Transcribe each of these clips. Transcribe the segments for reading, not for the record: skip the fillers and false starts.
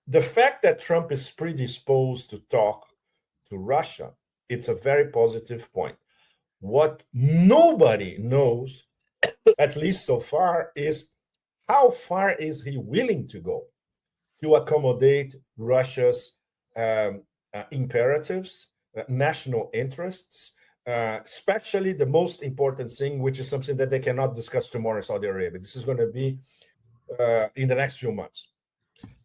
the fact that Trump is predisposed to talk to Russia, it's a very positive point. What nobody knows, at least so far, is how far is he willing to go to accommodate Russia's imperatives, national interests, especially the most important thing, which is something that they cannot discuss tomorrow in Saudi Arabia. This is going to be in the next few months.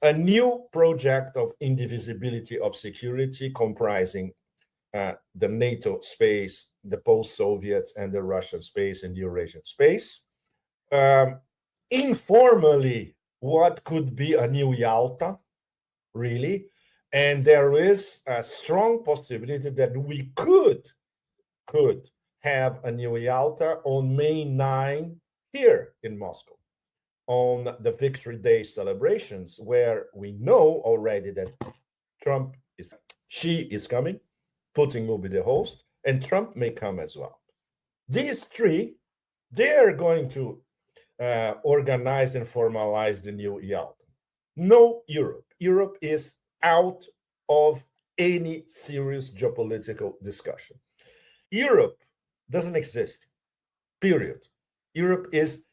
A new project of indivisibility of security comprising the NATO space, the post-Soviet and the Russian space and the Eurasian space. Informally, what could be a new Yalta, really? And there is a strong possibility that we could have a new Yalta on May 9 here in Moscow, on the Victory Day celebrations, where we know already that Xi is coming, Putin will be the host, and Trump may come as well. These three, they are going to organize and formalize the new Yalta. No Europe. Europe is out of any serious geopolitical discussion. Europe doesn't exist, period. Europe is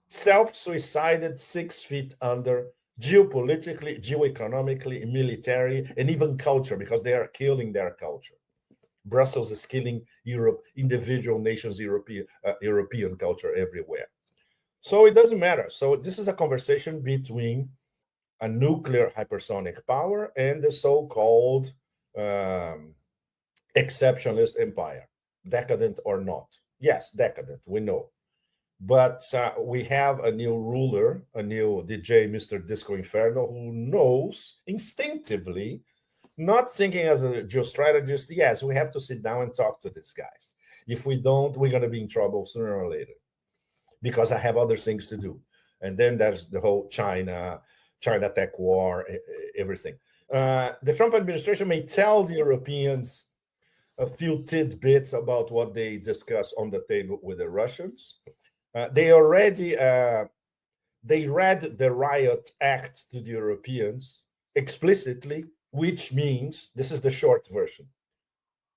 self-suicided 6 feet under, geopolitically, geoeconomically, military, and even culture, because they are killing their culture. Brussels is killing Europe, individual nations, European culture everywhere. So it doesn't matter. So this is a conversation between a nuclear hypersonic power and the so-called exceptionalist empire, decadent or not. Yes, decadent, we know. But we have a new ruler, a new DJ, Mr. Disco Inferno, who knows instinctively, not thinking as a geostrategist, yes, we have to sit down and talk to these guys. If we don't, we're going to be in trouble sooner or later, because I have other things to do. And then there's the whole China tech war, everything. The Trump administration may tell the Europeans a few tidbits about what they discuss on the table with the Russians. They already they read the Riot Act to the Europeans explicitly, which means, this is the short version,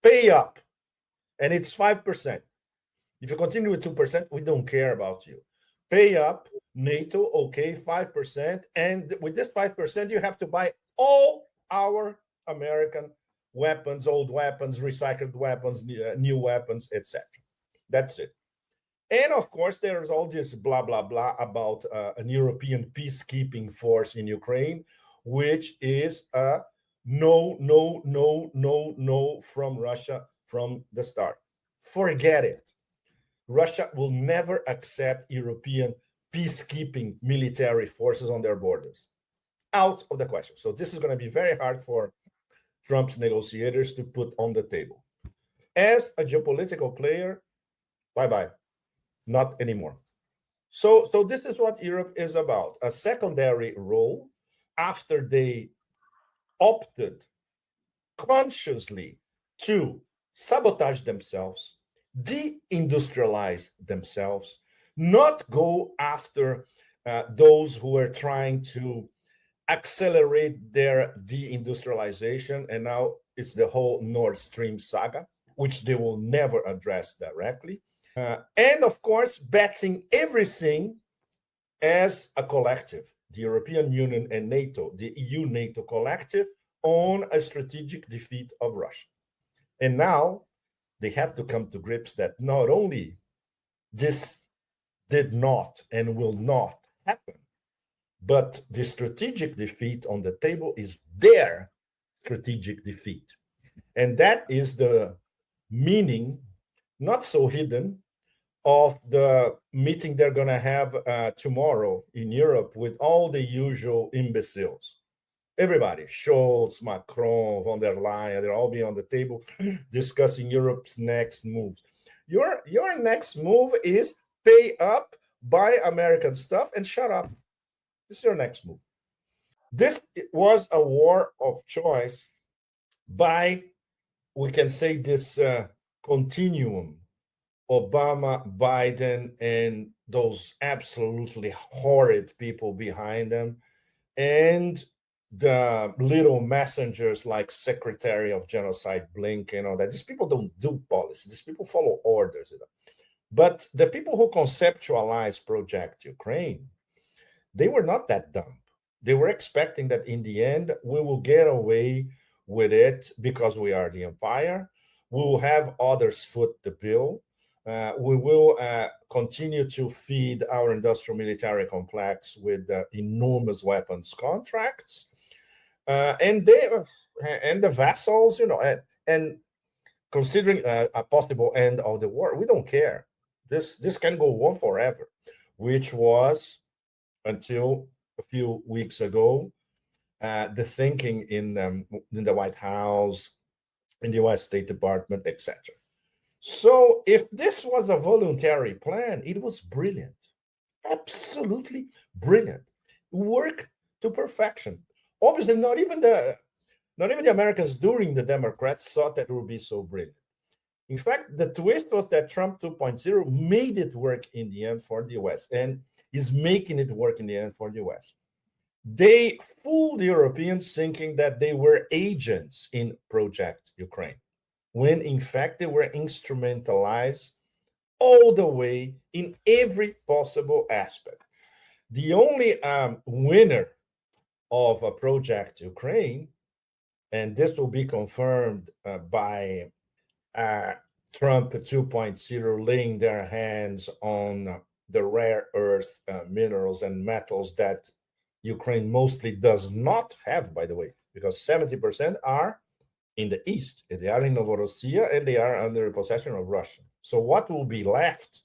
pay up, and it's 5%. If you continue with 2%, we don't care about you. Pay up, NATO, okay, 5, and with this 5%, you have to buy all our American weapons, old weapons, recycled weapons, new weapons, etc. That's it. And of course, there's all this blah, blah, blah about an European peacekeeping force in Ukraine, which is a no, no, no, no, no from Russia from the start. Forget it. Russia will never accept European peacekeeping military forces on their borders. Out of the question. So this is going to be very hard for Trump's negotiators to put on the table. As a geopolitical player, bye-bye. Not anymore. So this is what Europe is about. A secondary role after they opted consciously to sabotage themselves, deindustrialize themselves, not go after those who are trying to accelerate their deindustrialization. And now it's the whole Nord Stream saga, which they will never address directly. And of course, betting everything as a collective, the European Union and NATO, the EU-NATO collective, on a strategic defeat of Russia. And now they have to come to grips that not only this did not and will not happen, but the strategic defeat on the table is their strategic defeat. And that is the meaning, not so hidden, of the meeting they're going to have tomorrow in Europe with all the usual imbeciles. Everybody, Scholz, Macron, von der Leyen, they'll all be on the table discussing Europe's next moves. Your next move is pay up, buy American stuff, and shut up. This is your next move. This was a war of choice by, we can say, this continuum, Obama, Biden, and those absolutely horrid people behind them, and the little messengers like Secretary of Genocide Blink and all that. These people don't do policy. These people follow orders. But the people who conceptualized Project Ukraine, they were not that dumb. They were expecting that in the end, we will get away with it because we are the empire. We will have others foot the bill. We will continue to feed our industrial military complex with enormous weapons contracts. And the vassals, and considering a possible end of the war, we don't care. This can go on forever, which was until a few weeks ago the thinking in the White House, in the U.S. State Department, etc. So if this was a voluntary plan, it was brilliant, absolutely brilliant, worked to perfection. Obviously, not even the Americans during the Democrats thought that it would be so brilliant. In fact, the twist was that Trump 2.0 made it work in the end for the US and is making it work in the end for the US. They fooled the Europeans thinking that they were agents in Project Ukraine, when in fact they were instrumentalized all the way in every possible aspect. The only winner of a Project Ukraine, and this will be confirmed by Trump 2.0 laying their hands on the rare earth minerals and metals that Ukraine mostly does not have, by the way, because 70% are in the east. They are in Novorossiya and they are under possession of Russia. So what will be left,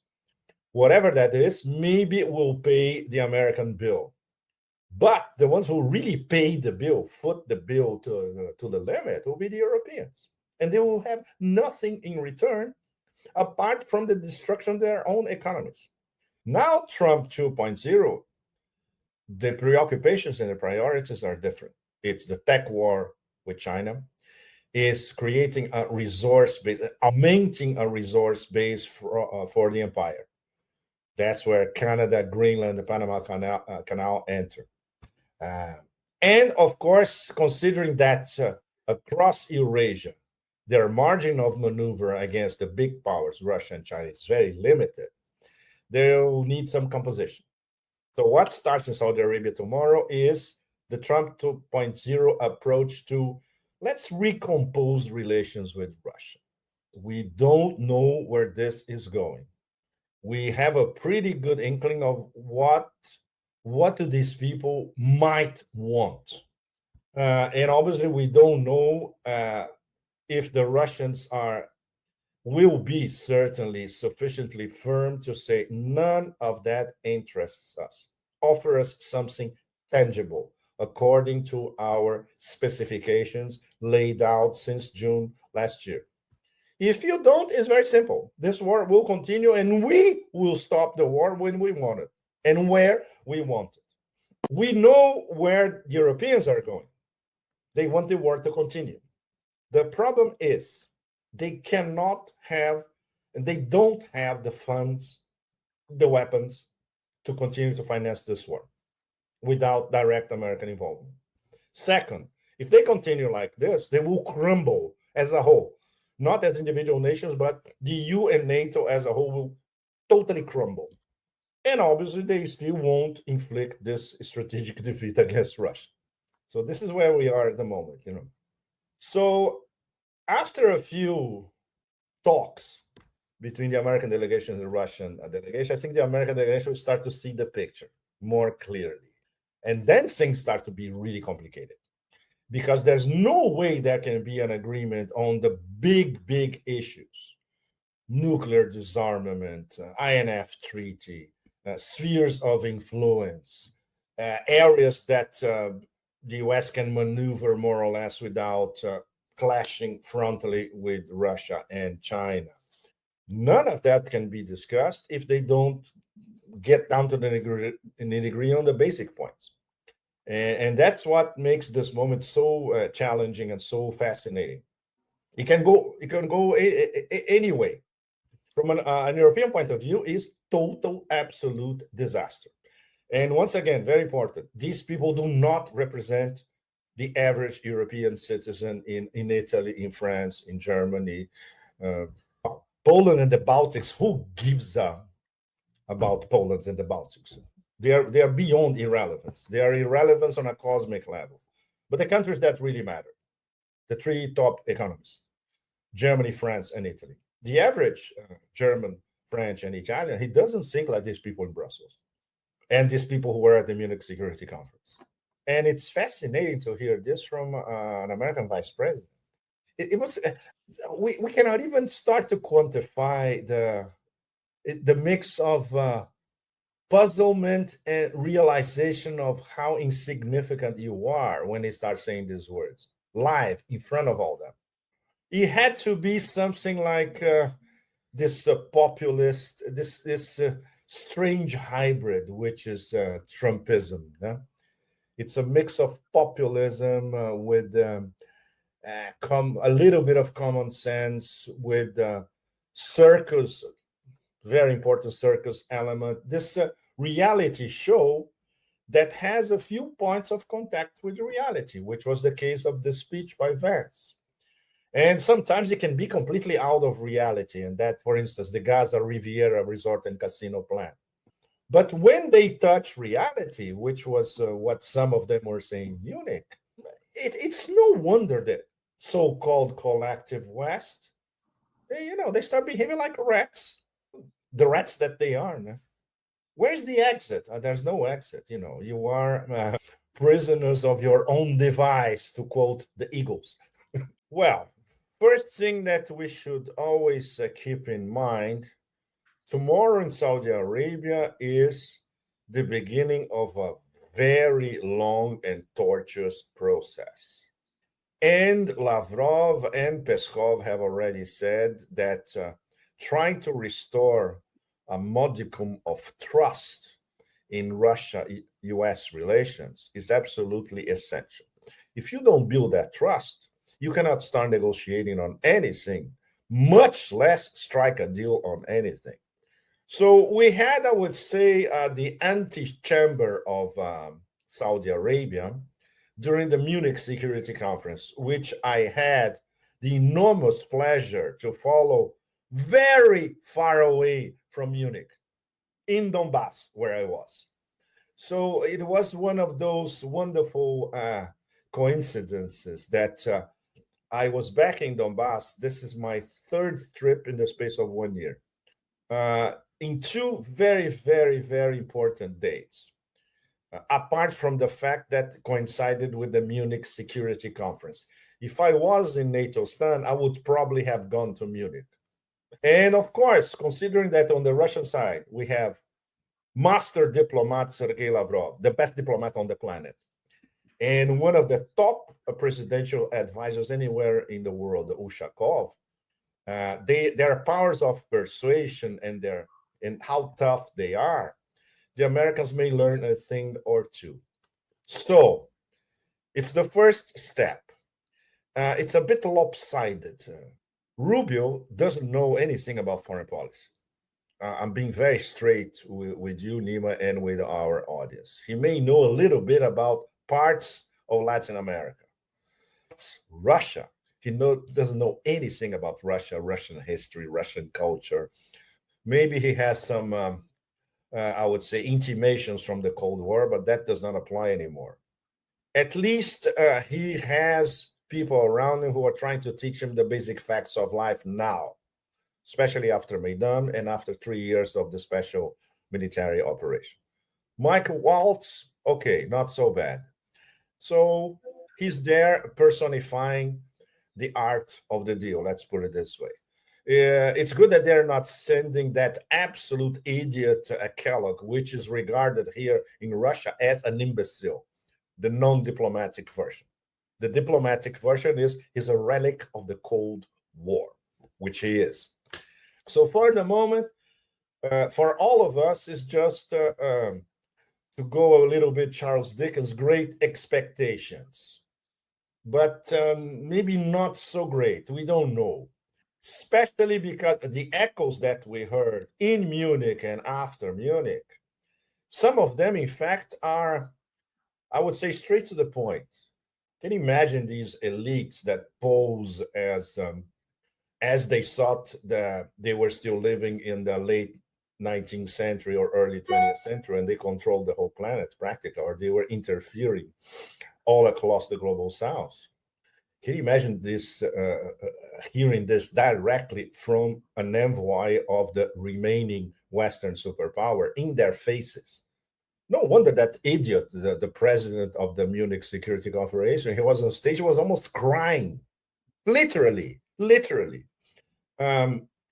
whatever that is, maybe it will pay the American bill. But the ones who really pay the bill, foot the bill to the limit, will be the Europeans. And they will have nothing in return apart from the destruction of their own economies. Now, Trump 2.0, the preoccupations and the priorities are different. It's the tech war with China, is creating a resource base, augmenting a resource base for the empire. That's where Canada, Greenland, the Panama Canal enter. And of course, considering that across Eurasia, their margin of maneuver against the big powers, Russia and China, is very limited. They will need some composition. So what starts in Saudi Arabia tomorrow is the Trump 2.0 approach to let's recompose relations with Russia. We don't know where this is going. We have a pretty good inkling of what do these people might want. And obviously, we don't know if the Russians will be certainly sufficiently firm to say none of that interests us. Offer us something tangible according to our specifications laid out since June last year. If you don't, it's very simple. This war will continue and we will stop the war when we want it and where we want it. We know where the Europeans are going. They want the war to continue. The problem is they cannot have, and they don't have the funds, the weapons to continue to finance this war without direct American involvement. Second, if they continue like this, they will crumble as a whole, not as individual nations, but the EU and NATO as a whole will totally crumble. And obviously, they still won't inflict this strategic defeat against Russia. So this is where we are at the moment, So after a few talks between the American delegation and the Russian delegation, I think the American delegation will start to see the picture more clearly. And then things start to be really complicated because there's no way there can be an agreement on the big issues: nuclear disarmament, INF treaty, spheres of influence, areas that the US can maneuver more or less without clashing frontally with Russia and China. None of that can be discussed if they don't get down to the nitty-gritty on the basic points. And that's what makes this moment so challenging and so fascinating. It can go any way. From an European point of view, is total, absolute disaster. And once again, very important, these people do not represent the average European citizen in Italy, in France, in Germany, uh, Poland and the Baltics. Who gives a about Poland and the Baltics? They are beyond irrelevance. They are irrelevance on a cosmic level. But the countries that really matter, the three top economies, Germany, France, and Italy. The average German, French, and Italian, he doesn't think like these people in Brussels and these people who were at the Munich Security Conference. And it's fascinating to hear this from an American vice president. It was we cannot even start to quantify the mix of puzzlement and realization of how insignificant you are when they start saying these words live in front of all them. It had to be something like this populist, this strange hybrid, which is Trumpism. Yeah? It's a mix of populism with a little bit of common sense, with circus, very important circus element. This reality show that has a few points of contact with reality, which was the case of the speech by Vance. And sometimes it can be completely out of reality. And that, for instance, the Gaza Riviera Resort and Casino plan. But when they touch reality, which was what some of them were saying in Munich, it's no wonder that so-called collective West, they start behaving like rats, the rats that they are. No? Where's the exit? There's no exit. You are prisoners of your own device, to quote the Eagles. Well, first thing that we should always keep in mind, tomorrow in Saudi Arabia is the beginning of a very long and tortuous process. And Lavrov and Peskov have already said that trying to restore a modicum of trust in Russia-US relations is absolutely essential. If you don't build that trust, you cannot start negotiating on anything, much less strike a deal on anything. So we had, I would say, the antechamber of Saudi Arabia during the Munich Security Conference, which I had the enormous pleasure to follow very far away from Munich, in Donbass, where I was. So it was one of those wonderful coincidences that I was back in Donbass. This is my third trip in the space of 1 year, in two very, very, very important dates. Apart from the fact that coincided with the Munich Security Conference. If I was in NATO stand, I would probably have gone to Munich. And of course, considering that on the Russian side, we have master diplomat Sergei Lavrov, the best diplomat on the planet, and one of the top presidential advisors anywhere in the world, Ushakov. Their powers of persuasion and how tough they are, the Americans may learn a thing or two. So it's the first step. It's a bit lopsided. Rubio doesn't know anything about foreign policy. I'm being very straight with you, Nima, and with our audience. He may know a little bit about parts of Latin America. Russia, he doesn't know anything about Russia, Russian history, Russian culture. Maybe he has some I would say, intimations from the Cold War, but that does not apply anymore. At least he has people around him who are trying to teach him the basic facts of life now, especially after Maidan and after 3 years of the special military operation. Mike Waltz, okay, not so bad. So he's there personifying the art of the deal, let's put it this way. It's good that they're not sending that absolute idiot Kellogg, which is regarded here in Russia as an imbecile, the non-diplomatic version. The diplomatic version is he's a relic of the Cold War, which he is. So for the moment, for all of us, it's just to go a little bit Charles Dickens, great expectations, but maybe not so great. We don't know. Especially because the echoes that we heard in Munich and after Munich, some of them, in fact, are, I would say, straight to the point. Can you imagine these elites that pose as they thought that they were still living in the late 19th century or early 20th century, and they controlled the whole planet practically, or they were interfering all across the global south? Can you imagine this, hearing this directly from an envoy of the remaining Western superpower in their faces? No wonder that idiot, the president of the Munich Security Corporation, he was on stage, he was almost crying, literally, literally.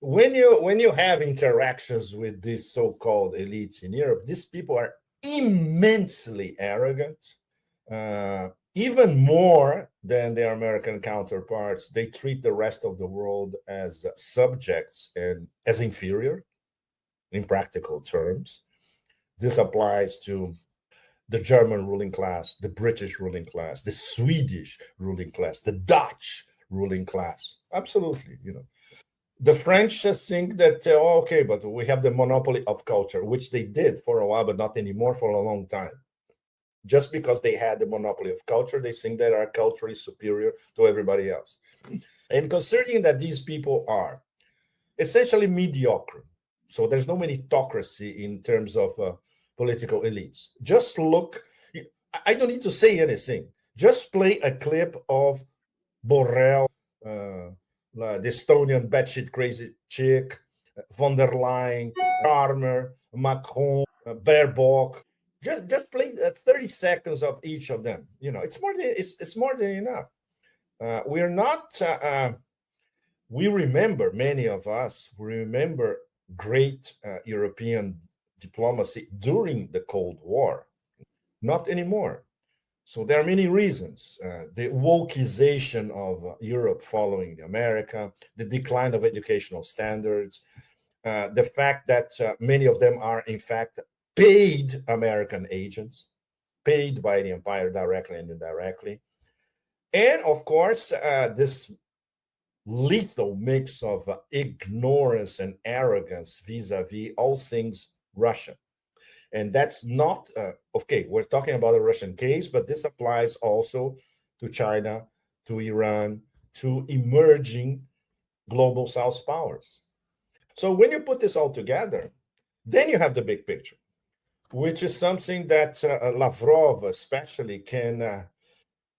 When you have interactions with these so-called elites in Europe, these people are immensely arrogant, even more than their American counterparts. They treat the rest of the world as subjects and as inferior in practical terms. This applies to the German ruling class, the British ruling class, the Swedish ruling class, the Dutch ruling class. Absolutely, The French think that, okay, but we have the monopoly of culture, which they did for a while, but not anymore for a long time. Just because they had the monopoly of culture, they think that our culture is superior to everybody else. And considering that these people are essentially mediocre, so there's no meritocracy in terms of political elites. Just look, I don't need to say anything. Just play a clip of Borrell, the Estonian batshit crazy chick, von der Leyen, Armer, Macron, Baerbock. Just play 30 seconds of each of them. It's more than enough. We're not. We remember, many of us, we remember great European diplomacy during the Cold War. Not anymore. So there are many reasons. The wokeization of Europe following America, the decline of educational standards, the fact that many of them are, in fact, paid American agents, paid by the empire directly and indirectly. And, of course, this lethal mix of ignorance and arrogance vis-a-vis all things Russian. And that's not, okay, we're talking about a Russian case, but this applies also to China, to Iran, to emerging global South powers. So when you put this all together, then you have the big picture, which is something that Lavrov especially can,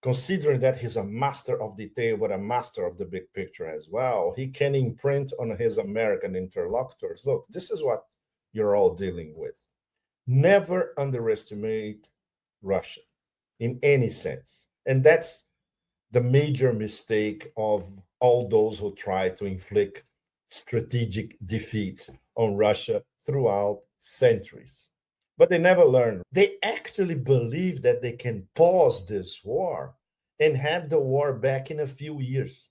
considering that he's a master of detail, but a master of the big picture as well, he can imprint on his American interlocutors, look, this is what you're all dealing with. Never underestimate Russia in any sense. And that's the major mistake of all those who try to inflict strategic defeats on Russia throughout centuries. But they never learn. They actually believe that they can pause this war and have the war back in a few years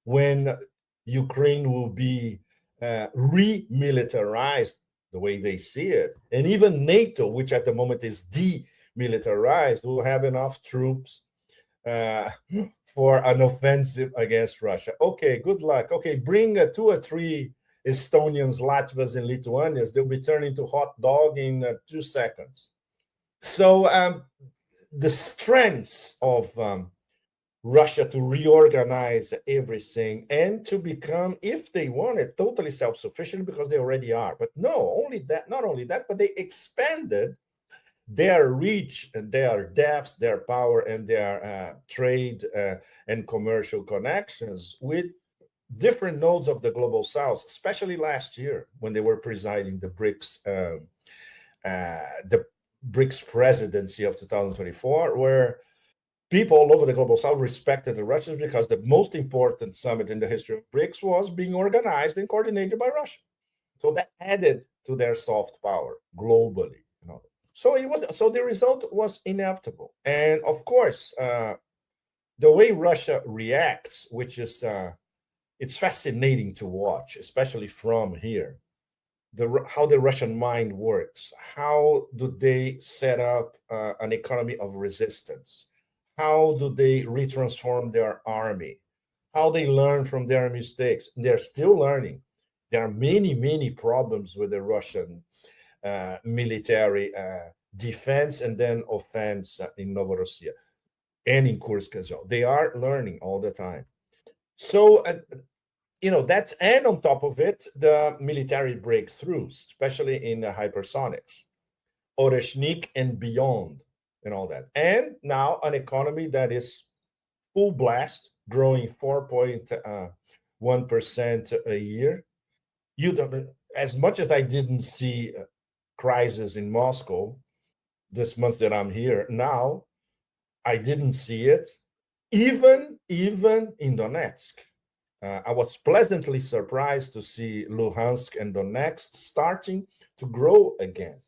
when Ukraine will be remilitarized the way they see it. And even NATO, which at the moment is demilitarized, will have enough troops for an offensive against Russia. Okay, good luck. Okay, bring 2 or 3 Estonians, Latvians, and Lithuanians. They'll be turned into hot dog in 2 seconds. So the strengths of Russia to reorganize everything and to become, if they want it, totally self-sufficient, because they already are. But not only that, but they expanded their reach and their depth, their power, and their trade and commercial connections with different nodes of the global south, especially last year when they were presiding the BRICS presidency of 2024, where people all over the global south respected the Russians because the most important summit in the history of BRICS was being organized and coordinated by Russia. So that added to their soft power globally. So the result was inevitable. And of course, the way Russia reacts, which is it's fascinating to watch, especially from here, how the Russian mind works. How do they set up an economy of resistance? How do they retransform their army? How they learn from their mistakes? They're still learning. There are many, many problems with the Russian military defense and then offense in Novorossiya. and in Kursk as well. They are learning all the time. So, that's, and on top of it, the military breakthroughs, especially in the hypersonics, Oreshnik and beyond, and all that. And now an economy that is full blast, growing 4.1% a year. You don't, as much as I didn't see crisis in Moscow this month that I'm here now, I didn't see it, even in Donetsk. I was pleasantly surprised to see Luhansk and Donetsk starting to grow again,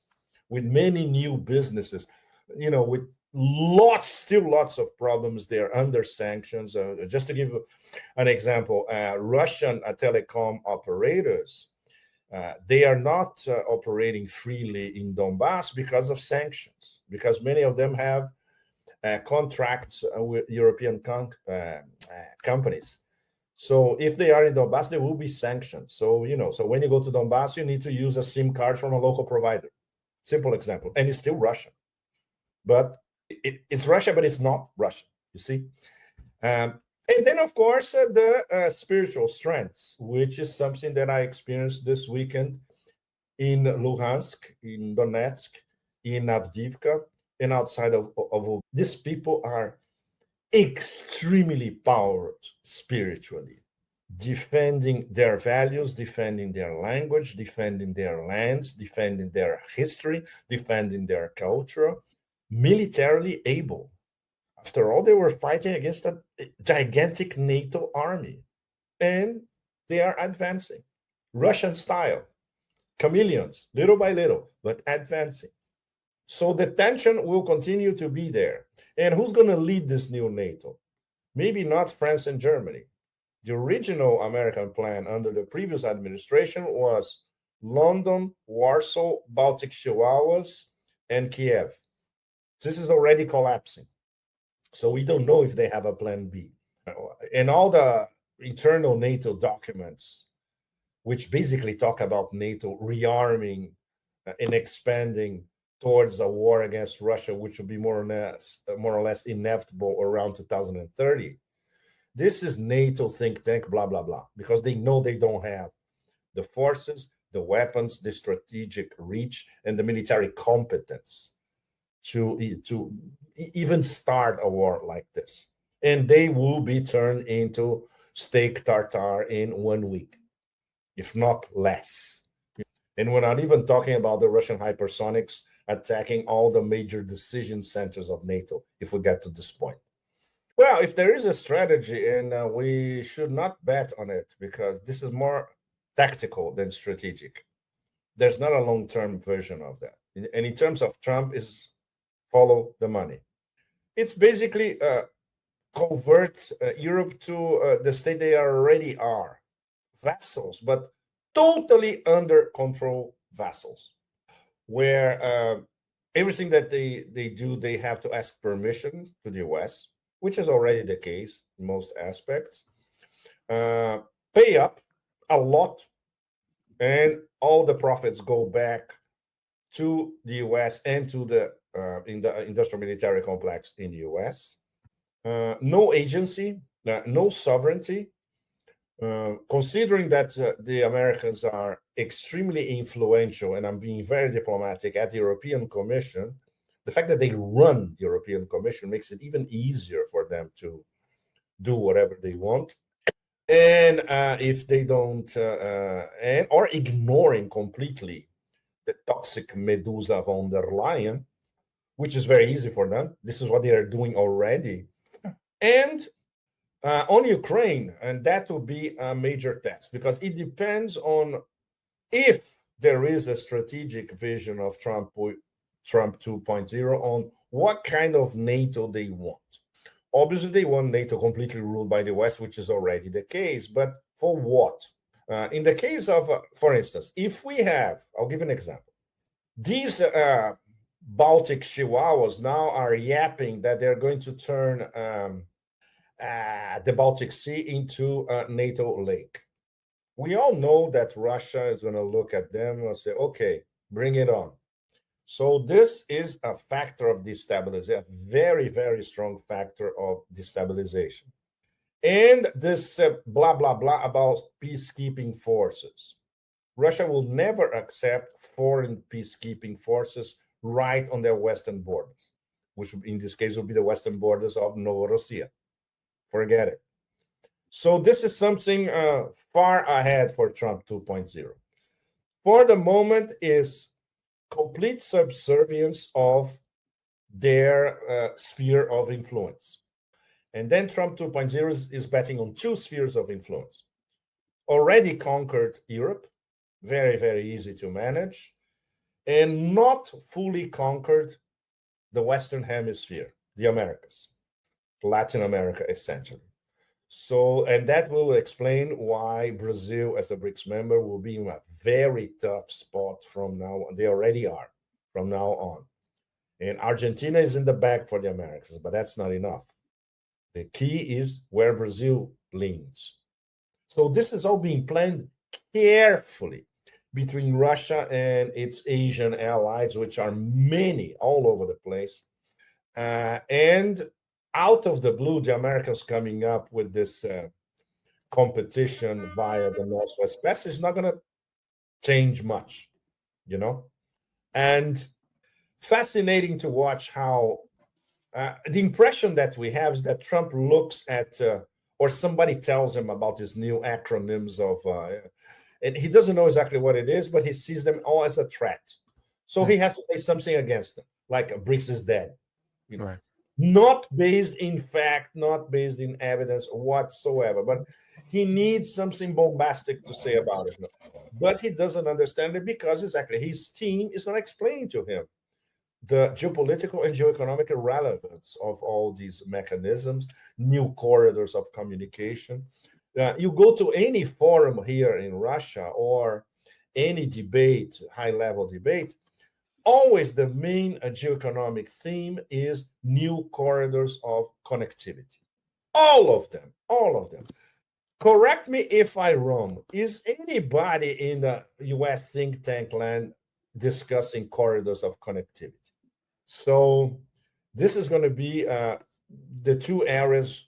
with many new businesses, with still lots of problems there under sanctions. Just to give an example, Russian telecom operators, they are not operating freely in Donbass because of sanctions, because many of them have contracts with European companies. So if they are in Donbass, they will be sanctioned. So, so when you go to Donbass, you need to use a SIM card from a local provider. Simple example. And it's still Russian. But it's Russia, but it's not Russia, you see? And then, of course, the spiritual strengths, which is something that I experienced this weekend in Luhansk, in Donetsk, in Avdiivka, and outside of these people are extremely powered spiritually, defending their values, defending their language, defending their lands, defending their history, defending their culture, militarily able. After all, they were fighting against a gigantic NATO army, and they are advancing, Russian style, chameleons, little by little, but advancing. So the tension will continue to be there. And who's going to lead this new NATO? Maybe not France and Germany. The original American plan under the previous administration was London, Warsaw, Baltic Chihuahuas, and Kiev. This is already collapsing. So we don't know if they have a plan B. And all the internal NATO documents, which basically talk about NATO rearming and expanding towards a war against Russia, which will be more or less inevitable around 2030. This is NATO think tank, blah, blah, blah, because they know they don't have the forces, the weapons, the strategic reach, and the military competence to even start a war like this. And they will be turned into steak tartare in 1 week, if not less. And we're not even talking about the Russian hypersonics attacking all the major decision centers of NATO, if we get to this point. Well, if there is a strategy, and we should not bet on it, because this is more tactical than strategic. There's not a long-term version of that. And in terms of Trump, is follow the money. It's basically convert Europe to the state they already are, vassals, but totally under control vassals, where everything that they do, they have to ask permission to the US, which is already the case in most aspects, pay up a lot, and all the profits go back to the US and to the industrial military complex in the US. No agency, no sovereignty. Considering that the Americans are extremely influential, and I'm being very diplomatic, at the European Commission, the fact that they run the European Commission makes it even easier for them to do whatever they want. And if they don't, or ignoring completely the toxic Medusa von der Leyen, which is very easy for them. This is what they are doing already. And on Ukraine, and that will be a major test, because it depends on if there is a strategic vision of Trump 2.0 on what kind of NATO they want. Obviously, they want NATO completely ruled by the West, which is already the case, but for what? In the case of, for instance, if we have, I'll give an example. These Baltic Chihuahuas now are yapping that they're going to turn the Baltic Sea into a NATO lake. We all know that Russia is going to look at them and say, okay, bring it on. So this is a factor of destabilization, a very, very strong factor of destabilization. And this blah, blah, blah about peacekeeping forces. Russia will never accept foreign peacekeeping forces right on their western borders, which in this case will be the western borders of Novorossiya. Forget it. So this is something far ahead for Trump 2.0. For the moment is complete subservience of their sphere of influence. And then Trump 2.0 is betting on two spheres of influence. Already conquered Europe, very, very easy to manage, and not fully conquered the Western Hemisphere, the Americas, Latin America, essentially. So, and that will explain why Brazil, as a BRICS member, will be in a very tough spot from now on. They already are from now on. And Argentina is in the back for the Americans, but that's not enough. The key is where Brazil leans. So this is all being planned carefully between Russia and its Asian allies, which are many all over the place. And out of the blue, the Americans coming up with this competition via the Northwest Passage is not going to change much, you know? And fascinating to watch how the impression that we have is that Trump looks at, or somebody tells him about these new acronyms of, and he doesn't know exactly what it is, but he sees them all as a threat. So he has to say something against them, like BRICS is dead. You know? Right. Not based in fact, not based in evidence whatsoever, but he needs something bombastic to say about it. But he doesn't understand it because exactly his team is not explaining to him the geopolitical and geoeconomic relevance of all these mechanisms, new corridors of communication. You go to any forum here in Russia or any debate, high-level debate, always the main geoeconomic theme is new corridors of connectivity. All of them, all of them. Correct me if I'm wrong. Is anybody in the US think tank land discussing corridors of connectivity? So this is going to be the two areas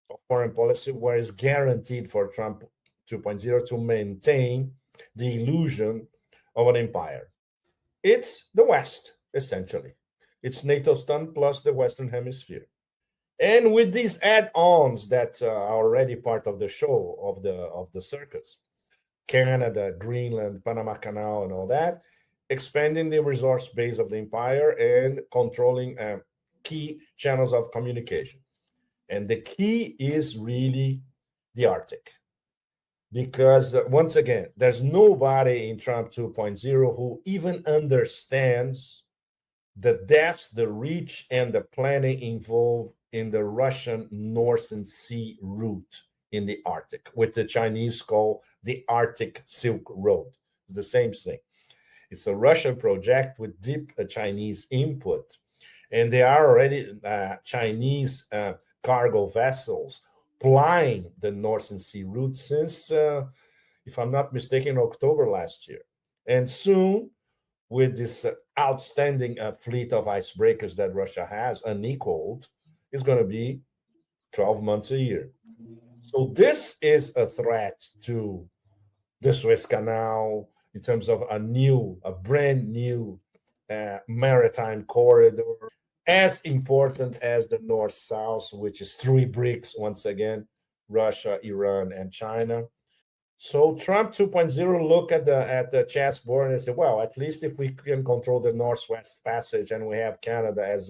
of foreign policy where it's guaranteed for Trump 2.0 to maintain the illusion of an empire. It's the West, essentially. It's NATO's done plus the Western Hemisphere. And with these add-ons that are already part of the show of the circus, Canada, Greenland, Panama Canal, and all that, expanding the resource base of the empire and controlling key channels of communication. And the key is really the Arctic. Because once again, there's nobody in Trump 2.0 who even understands the depths, the reach, and the planning involved in the Russian Northern Sea route in the Arctic, which the Chinese call the Arctic Silk Road. It's the same thing. It's a Russian project with deep Chinese input. And there are already Chinese cargo vessels plying the Northern Sea route since, if I'm not mistaken, October last year. And soon, with this outstanding fleet of icebreakers that Russia has, unequaled, is going to be 12 months a year. So this is a threat to the Suez Canal in terms of a brand new maritime corridor, as important as the North-South, which is three BRICS, once again, Russia, Iran, and China. So Trump 2.0 look at the chessboard and say, well, at least if we can control the Northwest Passage and we have Canada as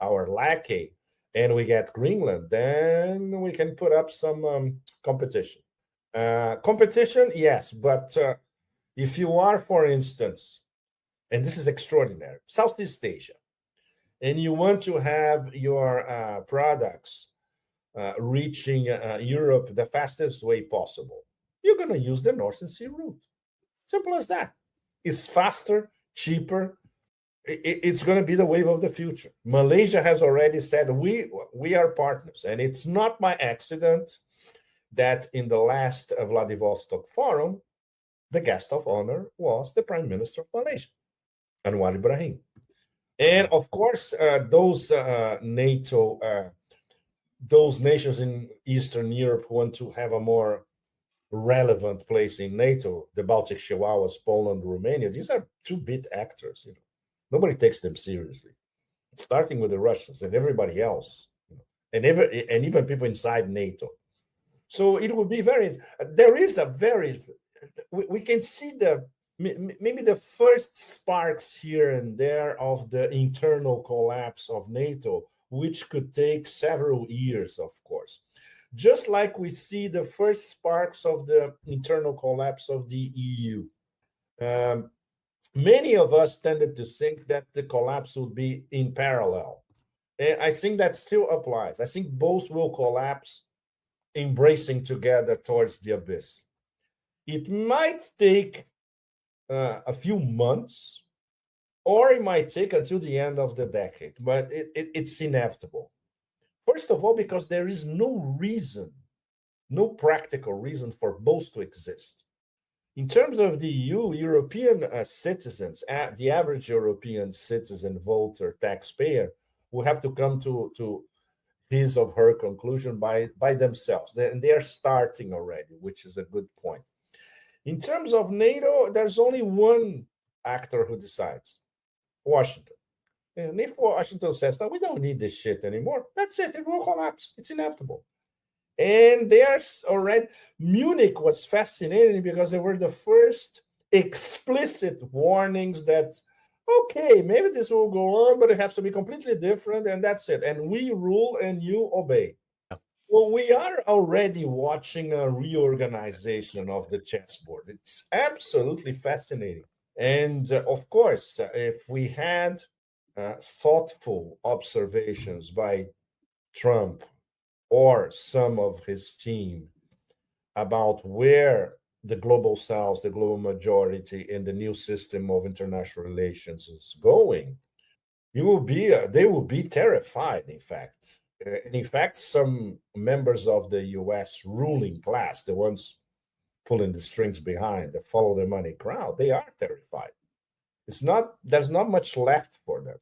our lackey and we get Greenland, then we can put up some competition. Competition, yes, but if you are, for instance, and this is extraordinary, Southeast Asia, and you want to have your products reaching Europe the fastest way possible, you're going to use the Northern Sea route. Simple as that. It's faster, cheaper. It's going to be the wave of the future. Malaysia has already said we are partners, and it's not by accident that in the last Vladivostok forum, the guest of honor was the Prime Minister of Malaysia. Anwar Ibrahim. And of course, those NATO, those nations in Eastern Europe want to have a more relevant place in NATO. The Baltic Chihuahuas, Poland, Romania. These are two-bit actors. Nobody takes them seriously, starting with the Russians and everybody else, and even people inside NATO. So it would be very. There is a very. We can see maybe the first sparks here and there of the internal collapse of NATO, which could take several years, of course. Just like we see the first sparks of the internal collapse of the EU. Many of us tended to think that the collapse would be in parallel. And I think that still applies. I think both will collapse, embracing together towards the abyss. It might take a few months, or it might take until the end of the decade, but it's inevitable. First of all, because there is no reason, no practical reason for both to exist. In terms of the EU, European citizens, the average European citizen, voter, taxpayer, will have to come to his or her conclusion by themselves. And they are starting already, which is a good point. In terms of NATO, there's only one actor who decides, Washington. And if Washington says, no, we don't need this shit anymore, that's it. It will collapse. It's inevitable. And there's already, Munich was fascinating because they were the first explicit warnings that, okay, maybe this will go on, but it has to be completely different, and that's it. And we rule and you obey. Well, we are already watching a reorganization of the chessboard. It's absolutely fascinating. And of course, if we had thoughtful observations by Trump or some of his team about where the global south, the global majority, and the new system of international relations is going, they will be terrified, in fact. In fact, some members of the US ruling class, the ones pulling the strings behind, the follow the money crowd, they are terrified. There's not much left for them,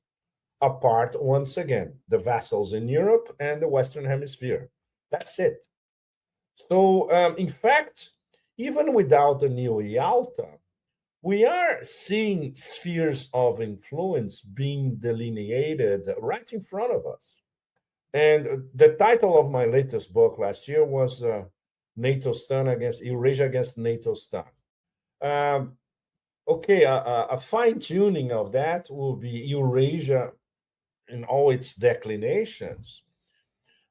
apart, once again, the vassals in Europe and the Western Hemisphere. That's it. So, in fact, even without the new Yalta, we are seeing spheres of influence being delineated right in front of us. And the title of my latest book last year was NATO Stun against Eurasia against NATO Stun. Okay, a fine tuning of that will be Eurasia in all its declinations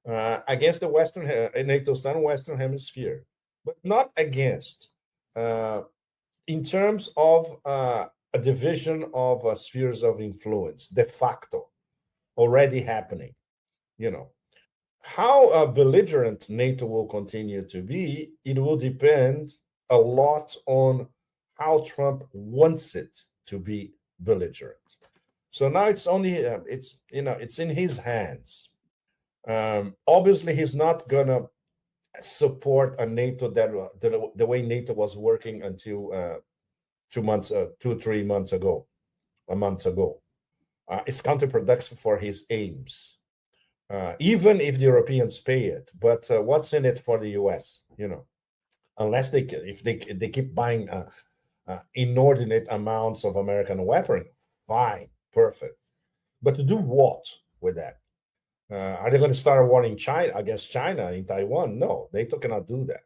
against the Western NATO Stun Western Hemisphere, but not against. In terms of a division of spheres of influence, de facto, already happening. How belligerent NATO will continue to be, it will depend a lot on how Trump wants it to be belligerent. So now it's only it's in his hands. Obviously, he's not gonna support a NATO that the way NATO was working until 3 months ago, a month ago. It's counterproductive for his aims, even if the Europeans pay it. But what's in it for the US? Unless they keep buying inordinate amounts of American weaponry, fine, perfect. But to do what with that? Are they going to start a war against China in Taiwan? No, NATO cannot do that.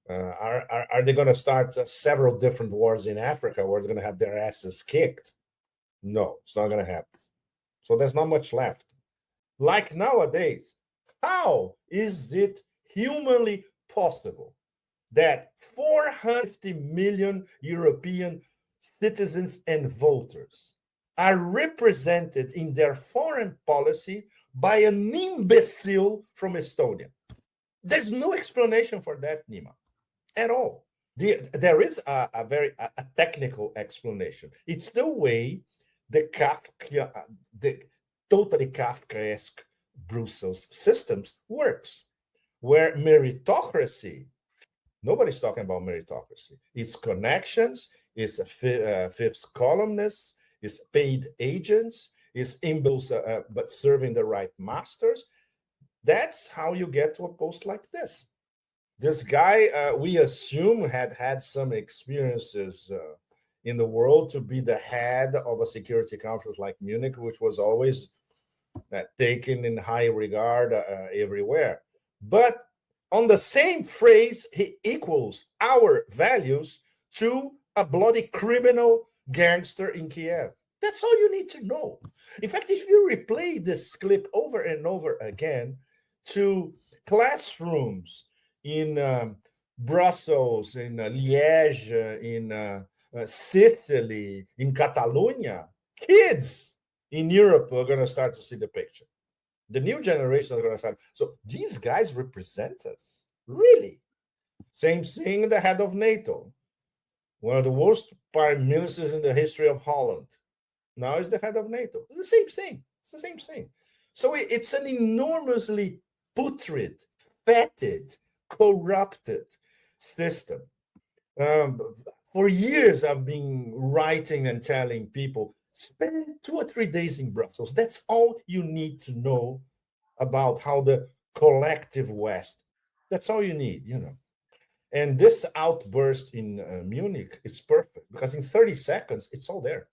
Are they going to start several different wars in Africa where they're going to have their asses kicked? No, it's not going to happen. So there's not much left. Like nowadays, how is it humanly possible that 450 million European citizens and voters are represented in their foreign policy by an imbecile from Estonia? There's no explanation for that, Nima, at all. There is a very technical explanation. It's the way the totally Kafkaesque Brussels systems works, where meritocracy, nobody's talking about meritocracy. It's connections, it's a fifth columnists, is paid agents, is imbeciles, but serving the right masters. That's how you get to a post like this. This guy, we assume, had some experiences in the world to be the head of a security conference like Munich, which was always taken in high regard everywhere. But on the same phrase, he equals our values to a bloody criminal gangster in Kiev. That's all you need to know. In fact, if you replay this clip over and over again to classrooms in Brussels, in Liège, in Sicily, in Catalonia, kids in Europe are going to start to see the picture. The new generation are going to start. So these guys represent us, really. Same thing, the head of NATO, one of the worst prime ministers in the history of Holland. Now is the head of NATO. It's the same thing. It's the same thing. So it's an enormously putrid, fetid, corrupted system. For years, I've been writing and telling people, spend 2 or 3 days in Brussels. That's all you need to know about how the collective West. That's all you need, you know. And this outburst in Munich is perfect because in 30 seconds, it's all there.